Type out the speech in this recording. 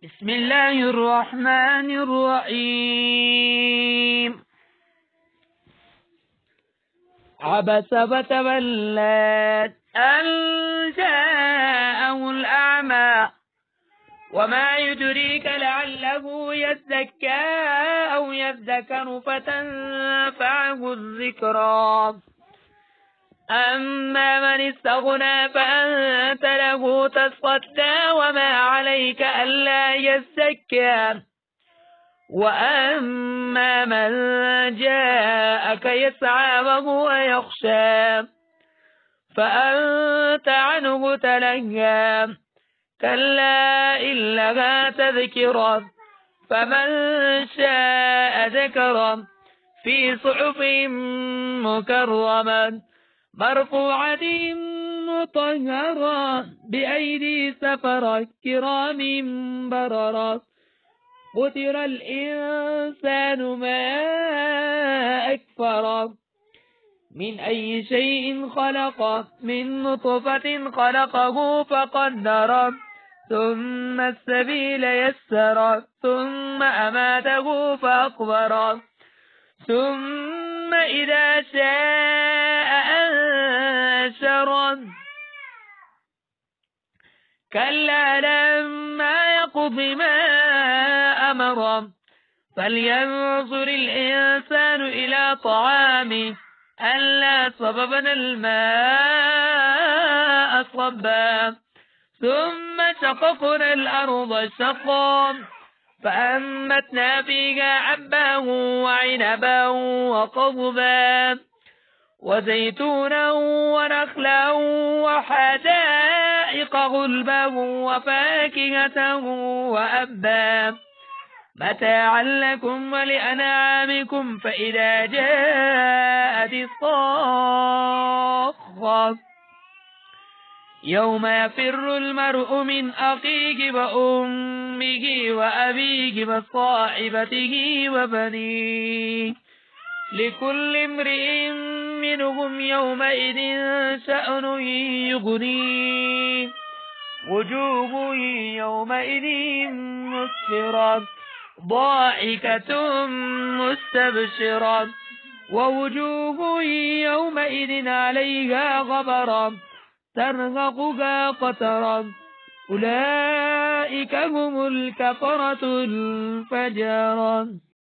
بسم الله الرحمن الرحيم. عبس وتولى أن جاءه الأعمى وما يدريك لعله يزكى أو يذكر فتنفعه الذكرى. أما من استغنى فأنت له تصدى وما عليك ألا يزكى. وأما من جاءك يسعى وهو يخشى فأنت عنه تلهى. كلا إنها تذكرة فمن شاء ذكره في صحف مكرمة مرفوعة مطهرة بأيدي سفرة كرام بررة. قتل الإنسان ما أكفره من أي شيء خلقه من نطفة خلقه فقدره ثم السبيل يسره ثم أماته فأقبره ثم إذا شاء أنشره. كلا لما يقض ما أمره فلينظر الإنسان إلى طعامه ألا صببنا الماء صبا ثم شققنا الأرض شقا فأنبتنا فيها حبا وعنبا وقضبا وزيتونا ونخلا وحدائق غلبا وفاكهة وأبا متاعا لكم ولأنعامكم. فإذا جاءت الصاخة يوم يفر المرء من أخيه وأمه وأبيه وصاحبته وبنيه لكل امرئ منهم يومئذ شأن يغنيه. وجوه يومئذ مسفرة ضاحكة مستبشرة ووجوه يومئذ عليها غبرة ترهقها قترة. أولئك هم الكفرة الفجرة.